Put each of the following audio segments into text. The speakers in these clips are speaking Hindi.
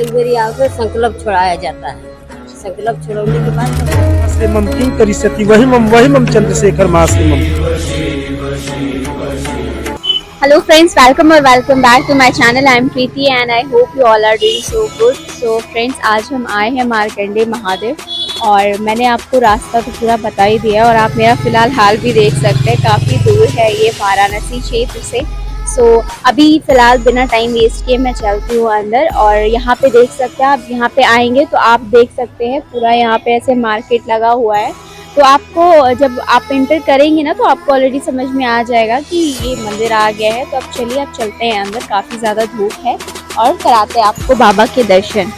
एक बारी आकर संकल्प छोड़ाया जाता है। संकल्प छोड़ने के बाद से मम किं करिष्यति वही मम चंद्रशेखर मासे मम। Hello friends, welcome or welcome back to my channel. I am Preeti and I hope you all are doing so good. So friends, आज हम आए हैं मार्कंडे महादेव और मैंने आपको रास्ता तो पूरा बता ही दिया और आप मेरा फ़िलहाल हाल भी देख सकते हैं। काफ़ी दूर है ये वाराणसी क्षेत्र से। अभी फ़िलहाल बिना टाइम वेस्ट किए मैं चलती हूँ अंदर और यहाँ पे देख सकते हैं आप। यहाँ पे आएंगे तो आप देख सकते हैं पूरा यहाँ पे ऐसे मार्केट लगा हुआ है। तो आपको जब आप एंटर करेंगे ना तो आपको ऑलरेडी समझ में आ जाएगा कि ये मंदिर आ गया है। तो अब चलिए आप चलते हैं अंदर, काफ़ी ज़्यादा धूप है और कराते हैं आपको बाबा के दर्शन।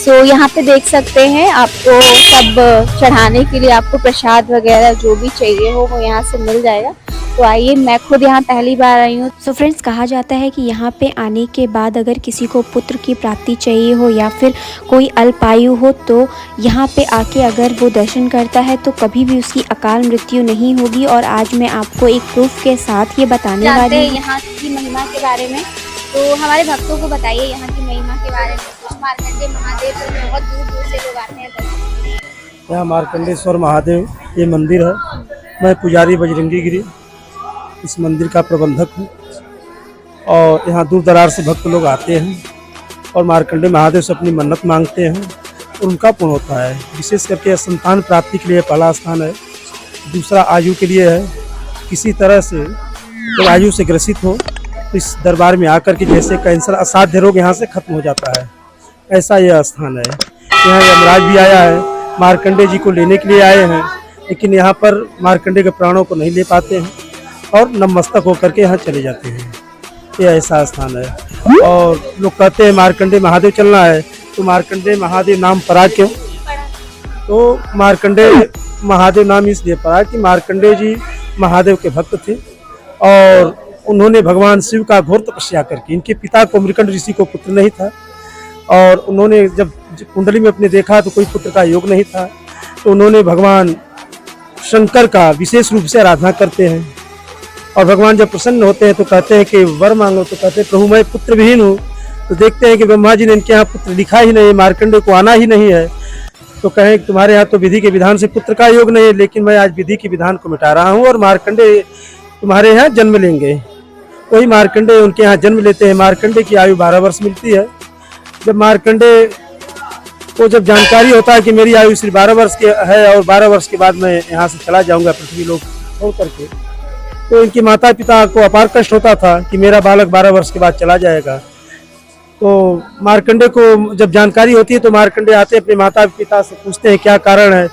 यहाँ पे देख सकते हैं आपको सब चढ़ाने के लिए आपको प्रसाद वगैरह जो भी चाहिए हो वो यहाँ से मिल जाएगा। तो आइए, मैं खुद यहाँ पहली बार आई हूँ। फ्रेंड्स, कहा जाता है कि यहाँ पे आने के बाद अगर किसी को पुत्र की प्राप्ति चाहिए हो या फिर कोई अल्पायु हो तो यहाँ पे आके अगर वो दर्शन करता है तो कभी भी उसकी अकाल मृत्यु नहीं होगी। और आज मैं आपको एक प्रूफ के साथ ये बताने वाली हूँ यहाँ की महिमा के बारे में। तो हमारे भक्तों को बताइए यहाँ की महिमा के बारे में। मार्कंडे महादेव तो बहुत दूर दूर से लोग आते हैं दर्शन। यहाँ मार्कंडेश्वर महादेव ये मंदिर है। मैं पुजारी बजरंगी गिरी इस मंदिर का प्रबंधक हूँ और यहाँ दूर दराज से भक्त लोग आते हैं और मार्कंडे महादेव से अपनी मन्नत मांगते हैं और उनका पूर्ण होता है। विशेष करके संतान प्राप्ति के लिए पहला स्थान है, दूसरा आयु के लिए है। किसी तरह से तो आयु से ग्रसित हो तो इस दरबार में आकर के जैसे कैंसर असाध्य रोग यहाँ से खत्म हो जाता है, ऐसा यह स्थान है। यहाँ यमराज भी आया है, मार्कंडे जी को लेने के लिए आए हैं, लेकिन यहाँ पर मार्कंडे के प्राणों को नहीं ले पाते हैं और नतमस्तक होकर के यहाँ चले जाते हैं। ये ऐसा स्थान है। और लोग कहते हैं मार्कंडे महादेव चलना है, तो मार्कंडे महादेव नाम पड़ा क्यों? तो मार्कंडे महादेव नाम इसलिए पड़ा कि मार्कंडे जी महादेव के भक्त थे और उन्होंने भगवान शिव का घोर तपस्या करके, इनके पिता को मृकंड ऋषि को पुत्र नहीं था और उन्होंने जब कुंडली में अपने देखा तो कोई पुत्र का योग नहीं था, तो उन्होंने भगवान शंकर का विशेष रूप से आराधना करते हैं। और भगवान जब प्रसन्न होते हैं तो कहते हैं कि वर मांगो, तो कहते हैं प्रभु मैं पुत्र विहीन हूँ। तो देखते हैं कि ब्रह्मा जी ने इनके यहाँ पुत्र लिखा ही नहीं, मार्कंडे को आना ही नहीं है। तो कहें कि तुम्हारे यहाँ तो विधि के विधान से पुत्र का योग नहीं है, लेकिन मैं आज विधि के विधान को मिटा रहा हूँ और मार्कंडे तुम्हारे यहाँ जन्म लेंगे। वही मार्कंडे उनके यहाँ जन्म लेते हैं। मार्कंडे की आयु 12 वर्ष मिलती है। जब मार्कंडे को जब जानकारी होता है कि मेरी आयु सिर्फ 12 वर्ष के है और 12 वर्ष के बाद मैं यहाँ से चला जाऊँगा पृथ्वी लोक छोड़ करके, तो इनके माता पिता को अपार कष्ट होता था कि मेरा बालक 12 वर्ष के बाद चला जाएगा। तो मार्कंडे को जब जानकारी होती है तो मार्कंडे आते अपने माता पिता से पूछते हैं क्या कारण है,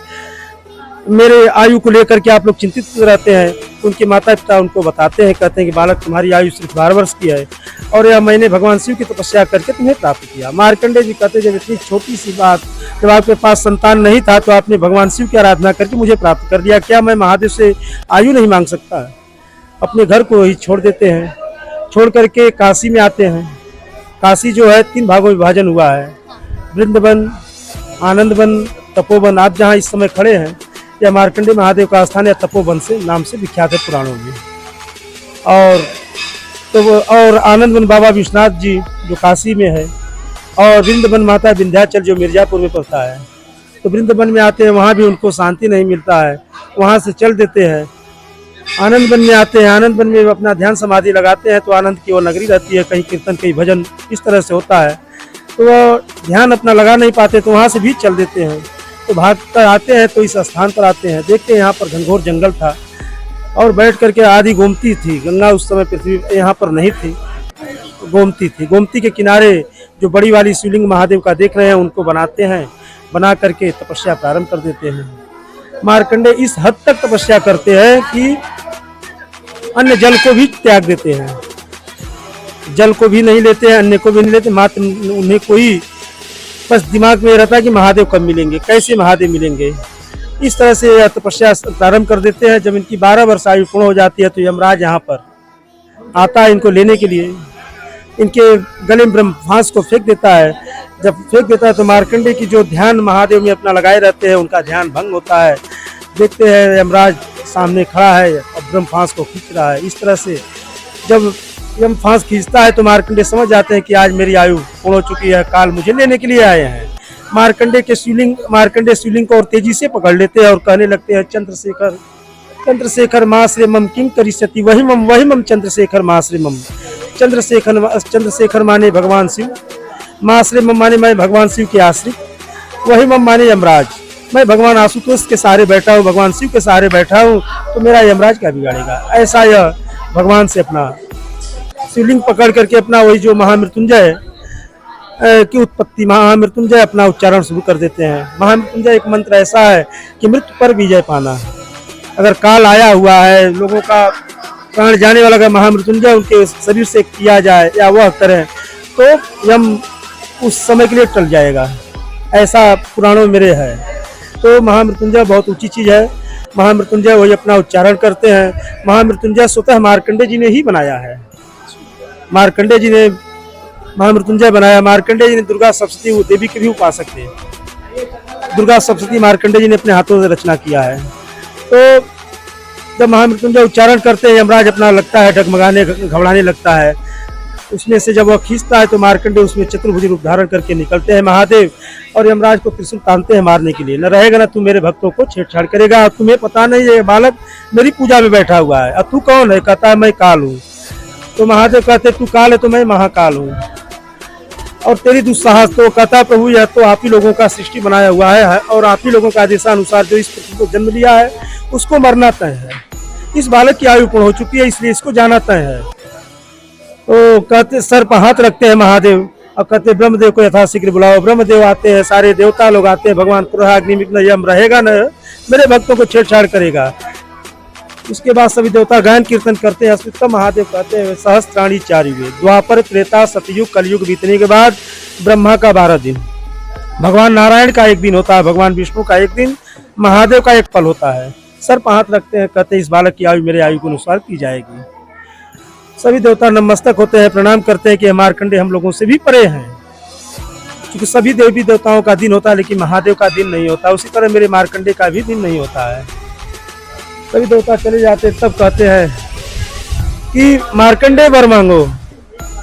मेरे आयु को लेकर के आप लोग चिंतित रहते हैं। उनके माता पिता उनको बताते हैं, कहते हैं कि बालक तुम्हारी आयु सिर्फ 12 वर्ष की है और यह मैंने भगवान शिव की तपस्या करके तुम्हें प्राप्त किया। मार्कंडे जी कहते जब इतनी छोटी सी बात, जब आपके पास संतान नहीं था तो आपने भगवान शिव की आराधना करके मुझे प्राप्त कर दिया, क्या मैं महादेव से आयु नहीं मांग सकता? अपने घर को ही छोड़ देते हैं, छोड़ करके काशी में आते हैं। काशी जो है 3 भागों में विभाजन हुआ है, वृंदावन, आनंदवन, तपोवन। आप जहाँ इस समय खड़े हैं यह मार्कंडे महादेव का स्थान या तपोवन से नाम से विख्यात है पुराणों में। और आनंदवन बाबा विश्वनाथ जी जो काशी में है और वृंदावन माता विंध्याचल जो मिर्जापुर में पड़ता है। तो वृंदावन में आते हैं, वहाँ भी उनको शांति नहीं मिलता है, वहाँ से चल देते हैं। आनंदवन में आते हैं, आनंदवन में अपना ध्यान समाधि लगाते हैं तो आनंद की वो नगरी रहती है, कहीं कीर्तन कहीं भजन इस तरह से होता है, तो वो ध्यान अपना लगा नहीं पाते तो वहाँ से भी चल देते हैं। तो भाग कर आते हैं तो इस स्थान पर आते हैं, देखते हैं यहाँ पर घनघोर जंगल था और बैठ करके आदि गोमती थी। गंगा उस समय पृथ्वी यहाँ पर नहीं थी, गोमती थी। गोमती के किनारे जो बड़ी वाली शिवलिंग महादेव का देख रहे हैं उनको बनाते हैं, बना करके तपस्या प्रारंभ कर देते हैं। मार्कंडे इस हद तक तपस्या करते हैं कि अन्य जल को भी त्याग देते हैं, जल को भी नहीं लेते हैं, अन्य को भी नहीं लेते, मात्र उन्हें कोई बस दिमाग में रहता है कि महादेव कब मिलेंगे, कैसे महादेव मिलेंगे। इस तरह से तपस्या प्रारंभ कर देते हैं। जब इनकी 12 वर्ष आयु पूर्ण हो जाती है तो यमराज यहाँ पर आता है इनको लेने के लिए, इनके गले में ब्रह्मास्त्र को फेंक देता है। जब फेंक देता है तो मार्कंडे की जो ध्यान महादेव में अपना लगाए रहते हैं उनका ध्यान भंग होता है। देखते हैं यमराज सामने खड़ा है और ब्रह्मास्त्र को खींच रहा है। इस तरह से जब जब फांस खींचता है तो मार्कंडे समझ जाते हैं कि आज मेरी आयु पूर्ण हो चुकी है, काल मुझे लेने के लिए आए हैं। मार्कंडे शिवलिंग को और तेजी से पकड़ लेते हैं और कहने लगते हैं, चंद्रशेखर चंद्रशेखर माश्रमम किं करिष्यति वही मम चंद्रशेखर माश्रमम। चंद्रशेखर माने भगवान शिव, माश्रमम माने मैं भगवान शिव के आश्रित, वही मम माने यमराज। मैं भगवान आशुतोष के सहारे बैठा हूँ, भगवान शिव के सहारे बैठा हूँ, तो मेरा यमराज क्या बिगाड़ेगा। ऐसा यह भगवान से अपना शिवलिंग पकड़ करके अपना वही जो महामृत्युंजय की उत्पत्ति, महामृत्युंजय अपना उच्चारण शुरू कर देते हैं। महामृत्युंजय एक मंत्र ऐसा है कि मृत्यु पर विजय पाना। अगर काल आया हुआ है, लोगों का प्राण जाने वाला, अगर महामृत्युंजय उनके शरीर से किया जाए या वह करें तो यम उस समय के लिए टल जाएगा, ऐसा पुराणों में मेरे है। तो महामृत्युंजय बहुत ऊंची चीज है। महामृत्युंजय वही अपना उच्चारण करते हैं। महामृत्युंजय स्वतः मार्कंडे जी ने ही बनाया है। मार्कंडे जी ने महामृत्युंजय बनाया। मार्कंडे जी ने दुर्गा सप्तशती देवी के भी उपासक थे। दुर्गा सप्तशती मार्कंडे जी ने अपने हाथों से रचना किया है। तो जब महामृत्युंजय उच्चारण करते हैं, यमराज अपना लगता है डगमगाने, घबराने लगता है। उसमें से जब वह खींचता है तो मार्कंडे उसमें चतुर्भुज रूप धारण करके निकलते हैं महादेव, और यमराज को त्रिशूल तानते हैं मारने के लिए। न रहेगा ना तू मेरे भक्तों को छेड़छाड़ करेगा, तुम्हें पता नहीं ये बालक मेरी पूजा में बैठा हुआ है, अब तू कौन है। कहता है मैं काल हूँ। तो महादेव कहते तू काल है तो मैं महाकाल हूँ, और तेरी दुस्साहस। तो कहता प्रभु यह तो आप ही लोगों का सृष्टि बनाया हुआ है, और आप ही लोगों का आदेशानुसार जो इस पृथ्वी को जन्म लिया है उसको मरना तय है। इस बालक की आयु पूर्ण हो चुकी है, इसलिए इसको जाना तय है। तो कहते सर पर हाथ रखते हैं महादेव और कहते ब्रह्मदेव को यथाशीघ्र बुलाओ। ब्रह्मदेव आते हैं, सारे देवता लोग आते हैं। भगवान क्रोधाग्निमिग्न यम रहेगा न, मेरे भक्तों को छेड़छाड़ करेगा। उसके बाद सभी देवता गायन कीर्तन करते हैं। अस्मितम महादेव कहते हैं सहस्त्राणी चारिवे। द्वापर त्रेता सतयुग कलयुग बीतने के बाद ब्रह्मा का 12 दिन, भगवान नारायण का 1 दिन होता है, भगवान विष्णु का 1 दिन, महादेव का 1 पल होता है। सर पर हाथ रखते हैं, कहते इस बालक की आयु मेरे आयु के अनुसार की जाएगी। सभी देवता नतमस्तक होते हैं, प्रणाम करते हैं कि मार्कंडे हम लोगों से भी परे हैं। क्योंकि सभी देवी देवताओं का दिन होता है लेकिन महादेव का दिन नहीं होता, उसी तरह मेरे मार्कंडे का भी दिन नहीं होता है। सभी देवता चले जाते, तब कहते हैं कि मार्कंडे वर मांगो।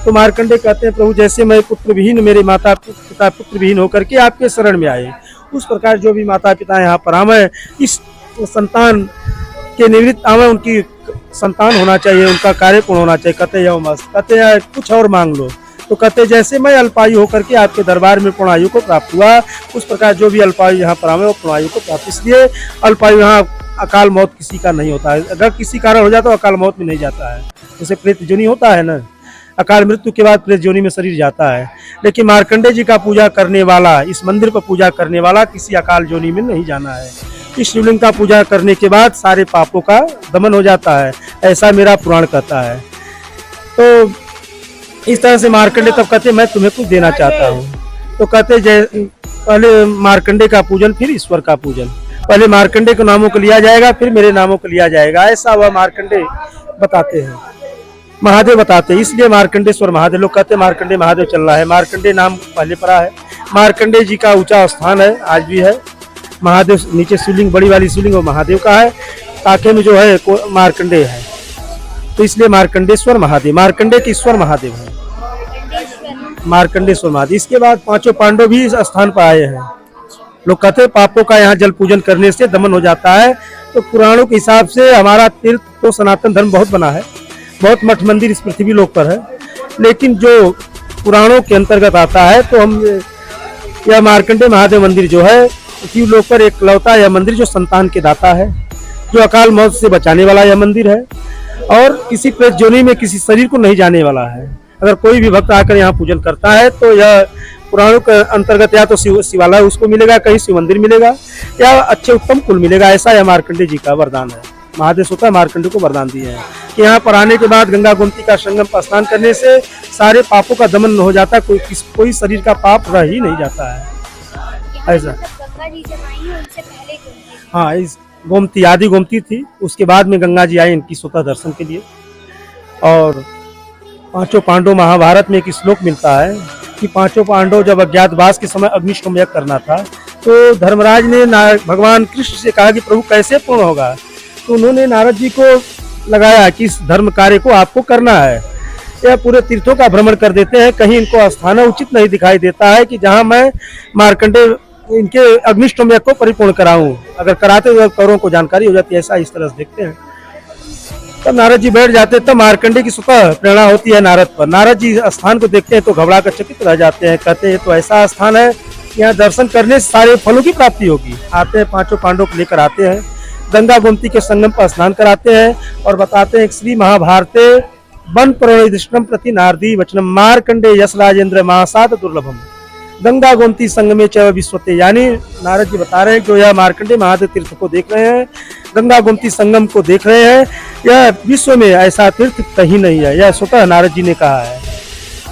तो मार्कंडे कहते हैं प्रभु जैसे मैं पुत्र विहीन, मेरे माता पिता पुत्र विहीन होकर के आपके शरण में आए, उस प्रकार जो भी माता पिता यहाँ पर आवे, इस संतान के निवृत्त आवे, उनकी संतान होना चाहिए, उनका कार्य पूर्ण होना चाहिए। कहते यह मस्त, कहते हैं कुछ और मांग लो। तो कहते जैसे मैं अल्पायु होकर के आपके दरबार में पूर्ण आयु को प्राप्त हुआ, उस प्रकार जो भी अल्पायु यहाँ पर आवे वो पूर्ण आयु को प्राप्त। इसलिए अल्पायु यहाँ अकाल मौत किसी का नहीं होता है। अगर किसी कारण हो जाता तो अकाल मौत में नहीं जाता है। जैसे प्रेत जोनि होता है ना, अकाल मृत्यु के बाद प्रेत जोनि में शरीर जाता है। लेकिन मार्कंडे जी का पूजा करने वाला, इस मंदिर पर पूजा करने वाला किसी अकाल जोनि में नहीं जाना है। इस शिवलिंग का पूजा करने के बाद सारे पापों का दमन हो जाता है, ऐसा मेरा पुराण कहता है। तो इस तरह से मार्कंडे तब कहते मैं तुम्हें कुछ देना चाहता हूँ। तो कहते पहले मार्कंडे का पूजन, फिर ईश्वर का पूजन। पहले मार्कंडे के नामों को लिया जाएगा, फिर मेरे नामों को लिया जाएगा, ऐसा वह मार्कंडे बताते हैं, महादेव बताते हैं। इसलिए मार्कंडेश्वर महादेव, लोग कहते हैं मार्कंडे महादेव चल रहा है। मार्कंडे नाम पहले पड़ा है। मार्कंडे जी का ऊंचा स्थान है, आज भी है। महादेव नीचे शिवलिंग, बड़ी वाली शिवलिंग वो महादेव का है, ताके में जो है मार्कंडे है, तो इसलिए मार्कंडेश्वर महादेव, मार्कंडे के ईश्वर महादेव है, मार्कंडेश्वर महादेव। इसके बाद 5 पांडव भी इस स्थान पर आए हैं। लोग कहते हैं पापों का यहाँ जल पूजन करने से दमन हो जाता है। तो पुराणों के हिसाब से हमारा तीर्थ तो सनातन धर्म बहुत बना है, बहुत मठ मंदिर इस पृथ्वी लोक पर है, लेकिन जो पुराणों के अंतर्गत आता है तो हम यह मार्कंडे महादेव मंदिर जो है पृथ्वी लोक पर एक लौता यह मंदिर जो संतान के दाता है, जो अकाल मौत से बचाने वाला यह मंदिर है, और किसी प्रेत जोनि में किसी शरीर को नहीं जाने वाला है। अगर कोई भी भक्त आकर यहाँ पूजन करता है तो यह पुराणों के अंतर्गत या तो शिवालय उसको मिलेगा, कहीं शिव मंदिर मिलेगा, या अच्छे उत्तम कुल मिलेगा। ऐसा यह मार्कंडे जी का वरदान है। महादेव स्वतः मार्कंडे को वरदान दिए हैं कि यहाँ पर आने के बाद गंगा गोमती का संगम पर स्नान करने से सारे पापों का दमन हो जाता है, कोई शरीर का पाप रह ही नहीं जाता है। ऐसा हाँ, इस गोमती आदि गोमती थी, उसके बाद में गंगा जी आई इनकी स्वतः दर्शन के लिए। और 5 पांडव, महाभारत में एक श्लोक मिलता है कि 5 पांडव जब अज्ञातवास के समय अग्निष्टोम यज्ञ करना था तो धर्मराज ने भगवान कृष्ण से कहा कि प्रभु कैसे पूर्ण होगा। तो उन्होंने नारद जी को लगाया कि इस धर्म कार्य को आपको करना है। यह पूरे तीर्थों का भ्रमण कर देते हैं। कहीं इनको स्थान उचित नहीं दिखाई देता है कि जहाँ मैं मार्कंडे इनके अग्निष्टोम यज्ञ को परिपूर्ण कराऊं। अगर कराते हुए कौरों को जानकारी हो जाती है, ऐसा इस तरह से देखते हैं। तब नारद जी बैठ जाते हैं, तब मार्कंडे की स्वतः प्रेरणा होती है नारद पर। नारद जी स्थान को देखते हैं तो घबरा कर चकित रह जाते हैं। कहते हैं तो ऐसा स्थान है, यहाँ दर्शन करने से सारे फलों की प्राप्ति होगी। आते हैं, पांचों पांडवों को लेकर आते हैं, गंगा गोमती के संगम पर स्नान कराते हैं और बताते हैं श्री महाभारते वन प्रणोदिष्टम प्रति नारदी वचनम मार्कंडे यश राजेंद्र महासात दुर्लभम गंगा गोमती संगमे च विश्वते। यानी नारद जी बता रहे हैं कि यह मार्कंडे महादेव तीर्थ को देख रहे हैं, गंगा गोमती संगम को देख रहे हैं। यह विश्व में ऐसा तीर्थ कहीं नहीं है, यह स्वतः नारद जी ने कहा है।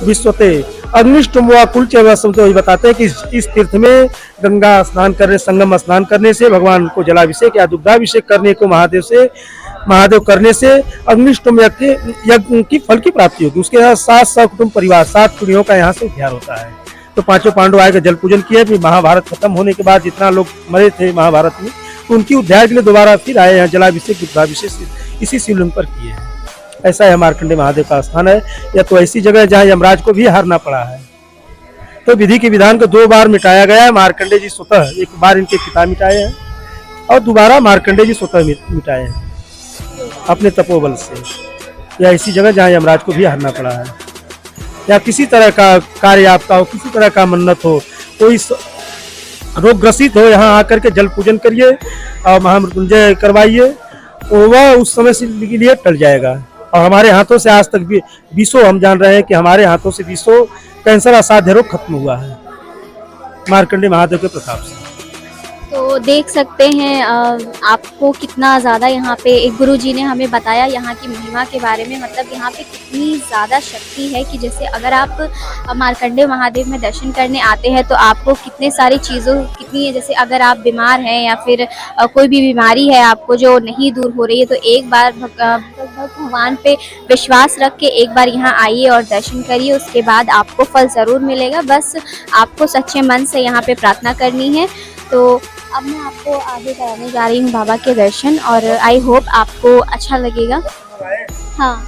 विश्वते अग्निष्टोम व कुल तो बताते हैं कि इस तीर्थ में गंगा स्नान करने, संगम स्नान करने से, भगवान को जलाभिषेक या दुग्धाभिषेक करने को महादेव करने से अग्निष्टोम यज्ञ की फल की प्राप्ति होगी। उसके साथ 7 सकुटुंब परिवार, 7 पीढ़ियों का यहाँ से उद्धार होता है। तो पांचों पांडव आए जल पूजन किए। फिर महाभारत खत्म होने के बाद जितना लोग मरे थे महाभारत में, तो उनकी उद्धार के लिए दोबारा फिर आए हैं, जलाभिषेक दुग्धाभिषेक इसी शिवलिंग पर किए हैं। ऐसा है मार्कंडे महादेव का स्थान है। या तो ऐसी जगह है जहाँ यमराज को भी हारना पड़ा है। तो विधि के विधान को 2 बार मिटाया गया है। मार्कंडे जी स्वतः, एक बार इनके पिता मिटाए हैं और दोबारा मार्कंडे जी स्वतः मिटाए हैं अपने तपोबल से। या ऐसी जगह जहाँ यमराज को भी हारना पड़ा है। या किसी तरह का कार्य आपका हो, किसी तरह का मन्नत हो, कोई रोग ग्रसित हो, यहाँ आकर के जल पूजन करिए और महामृत्युंजय करवाइए, वह उस समय से के लिए टल जाएगा। और हमारे हाथों से आज तक भी 20 हम जान रहे हैं कि हमारे हाथों से 20 कैंसर असाध्य रोग खत्म हुआ है मार्कंडे महादेव के प्रताप से। तो देख सकते हैं आपको कितना ज़्यादा यहाँ पे एक गुरुजी ने हमें बताया यहाँ की महिमा के बारे में। मतलब यहाँ पे कितनी ज़्यादा शक्ति है कि जैसे अगर आप मार्कंडे महादेव में दर्शन करने आते हैं तो आपको कितने सारी चीज़ों कितनी है, जैसे अगर आप बीमार हैं या फिर कोई भी बीमारी है आपको जो नहीं दूर हो रही है, तो एक बार भगवान पे विश्वास रख के एक बार यहाँ आइए और दर्शन करिए। उसके बाद आपको फल ज़रूर मिलेगा, बस आपको सच्चे मन से यहाँ पे प्रार्थना करनी है। तो अब मैं आपको आगे कराने जा रही हूँ बाबा के दर्शन और आई होप आपको अच्छा लगेगा। हाँ,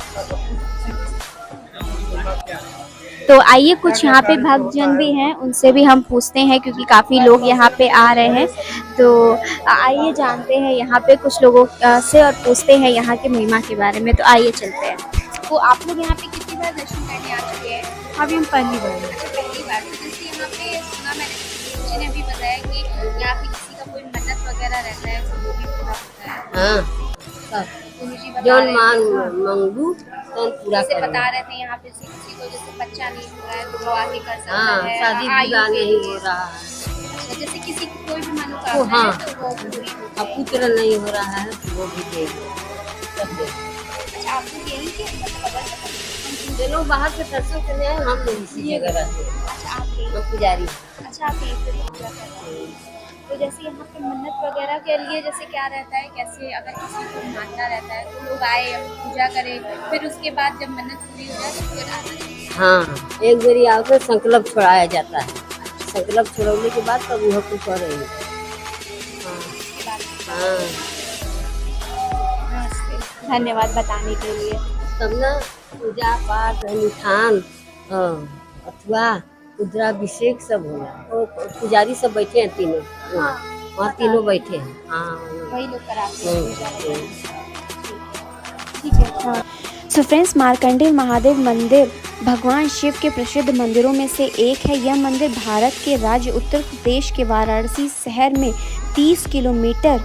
तो आइए कुछ यहाँ पे भक्तजन भी हैं, उनसे भी हम पूछते हैं क्योंकि काफ़ी लोग यहाँ पे आ रहे हैं। तो आइए जानते हैं यहाँ पे कुछ लोगों से और पूछते हैं यहाँ की महिमा के बारे में। तो आइए चलते हैं। तो आप लोग यहाँ पे कितनी बार दर्शन करने आ चुके हैं? अभी हम पहली बार हैं। पहली बार। तो जैसे यहाँ पे सुना मैंने, मुझे ने भी बताया कि यहाँ पे किसी का कोई मन्नत वगैरह रहता है तो वो भी पूरा होता है। हाँ, सब जौन मांगू तो पूरा जैसे करेंगे। बता रहे थे यहाँ पे किसी को जैसे बच्चा नहीं हो रहा है तो वो आके कर सकता हाँ, है। शादी विवाह नहीं हो रहा है। अच्छा, जैसे किसी की कोई भी तो मनोकामना हाँ, है तो वो पूरी होती अब है। पुत्र नहीं हो रहा है तो वो भी देंगे, सब देंगे। अच्छा, आप लोग यही के मतलब अगर जो लोग बाहर से दर्शन करने आए, हम लोग इसी जगह रहते हैं। अच्छा आप यही, हम पुजारी। अच्छा आप यहीं पे पूजा कर रहे हैं। तो जैसे यहाँ पे मन्नत वगैरह के लिए जैसे क्या रहता है, कैसे अगर किसी को मानना रहता है तो लोग आए पूजा करें, फिर उसके बाद जब मन्नत पूरी हो जाए तो फिर आना चाहिए। हाँ, एक बारी आकर संकल्प छोड़ाया जाता है। संकल्प छोड़ने के बाद तब वह कुछ करेंगे। हाँ, नमस्ते, धन्यवाद बताने के लिए। तब ना पूजा पाठ अनुष्ठान अथवा रुद्राभिषेक सब होला। और पुजारी सब बैठे हैं तीनों, वहाँ तीनों बैठे हैं। हाँ, वही लोग कराते हैं पूजा वगैरह। ठीक है। सो फ्रेंड्स, मार्कंडे महादेव मंदिर भगवान शिव के प्रसिद्ध मंदिरों में से एक है। यह मंदिर भारत के राज्य उत्तर प्रदेश के वाराणसी शहर में 30 किलोमीटर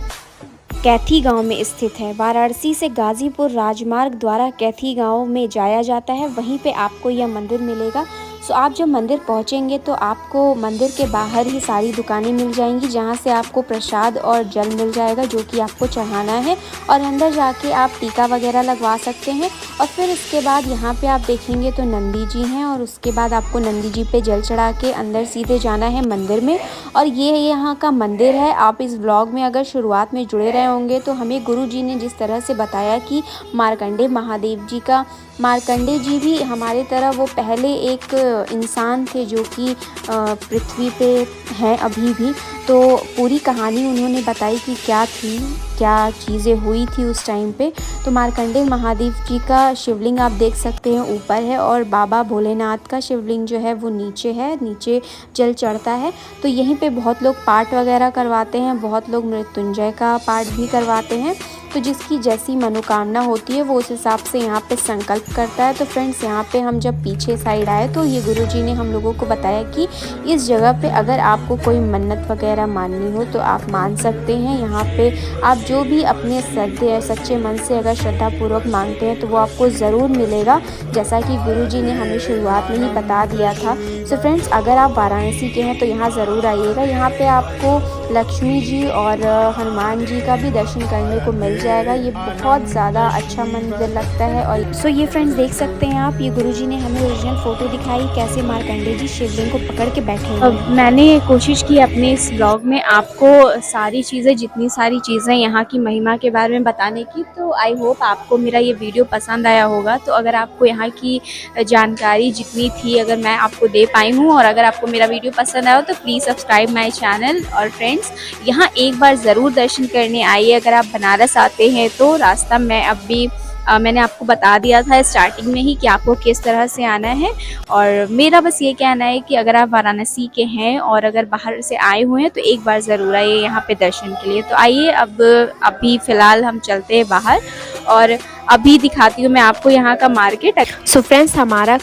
कैथी गांव में स्थित है। वाराणसी से गाजीपुर राजमार्ग द्वारा कैथी गांव में जाया जाता है, वहीं पे आपको यह मंदिर मिलेगा। सो आप जब मंदिर पहुंचेंगे तो आपको मंदिर के बाहर ही सारी दुकानें मिल जाएंगी, जहां से आपको प्रसाद और जल मिल जाएगा जो कि आपको चढ़ाना है, और अंदर जाके आप टीका वगैरह लगवा सकते हैं। और फिर इसके बाद यहाँ पे आप देखेंगे तो नंदी जी हैं, और उसके बाद आपको नंदी जी पे जल चढ़ा के अंदर सीधे जाना है मंदिर में। और ये यहाँ का मंदिर है। आप इस व्लॉग में अगर शुरुआत में जुड़े रहे होंगे तो हमें गुरु जी ने जिस तरह से बताया कि मार्कंडे महादेव जी का, मार्कंडे जी भी हमारे तरह वो पहले एक इंसान थे जो कि पृथ्वी पे हैं अभी भी। तो पूरी कहानी उन्होंने बताई कि क्या थी, क्या चीज़ें हुई थी उस टाइम पे। तो मार्कंडेय महादेव जी का शिवलिंग आप देख सकते हैं ऊपर है, और बाबा भोलेनाथ का शिवलिंग जो है वो नीचे है, नीचे जल चढ़ता है। तो यहीं पे बहुत लोग पाठ वगैरह करवाते हैं, बहुत लोग मृत्युंजय का पाठ भी करवाते हैं। तो जिसकी जैसी मनोकामना होती है वो उस हिसाब से यहाँ पे संकल्प करता है। तो फ्रेंड्स, यहाँ पे हम जब पीछे साइड आए तो ये गुरुजी ने हम लोगों को बताया कि इस जगह पे अगर आपको कोई मन्नत वगैरह माननी हो तो आप मान सकते हैं। यहाँ पे आप जो भी अपने सच्चे मन से अगर श्रद्धापूर्वक मांगते हैं तो वो आपको ज़रूर मिलेगा, जैसा कि गुरुजी ने हमें शुरुआत में ही बता दिया था। सो फ्रेंड्स, अगर आप वाराणसी के हैं तो यहाँ ज़रूर आइएगा। यहाँ पे आपको लक्ष्मी जी और हनुमान जी का भी दर्शन करने को मिल जाएगा। ये बहुत ज़्यादा अच्छा मंदिर लगता है। और सो ये फ्रेंड्स देख सकते हैं आप, ये गुरुजी ने हमें ओरिजिनल फ़ोटो दिखाई कैसे मार्कंडेय जी शिवलिंग को पकड़ के बैठे हैं। मैंने कोशिश की अपने इस ब्लॉग में आपको सारी चीज़ें, जितनी सारी चीज़ें यहाँ की महिमा के बारे में बताने की। तो आई होप आपको मेरा ये वीडियो पसंद आया होगा। तो अगर आपको यहाँ की जानकारी जितनी थी अगर मैं आपको दे पाई हूँ, और अगर आपको मेरा वीडियो पसंद आया हो तो प्लीज़ सब्सक्राइब माई चैनल। और फ्रेंड्स, यहाँ एक बार ज़रूर दर्शन करने आइए। अगर आप बनारस आते हैं तो रास्ता मैंने आपको बता दिया था स्टार्टिंग में ही कि आपको किस तरह से आना है। और मेरा बस ये कहना है कि अगर आप वाराणसी के हैं और अगर बाहर से आए हुए हैं तो एक बार ज़रूर आइए यहाँ पे दर्शन के लिए। तो आइए, अभी फ़िलहाल हम चलते हैं बाहर, और अभी दिखाती हूँ मैं आपको यहाँ का मार्केट। सो फ्रेंड्स, हमारा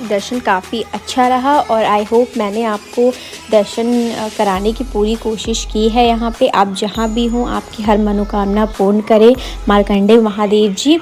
दर्शन काफ़ी अच्छा रहा, और आई होप मैंने आपको दर्शन कराने की पूरी कोशिश की है। यहाँ पे आप जहाँ भी हों, आपकी हर मनोकामना पूर्ण करें मार्कंडेय महादेव जी।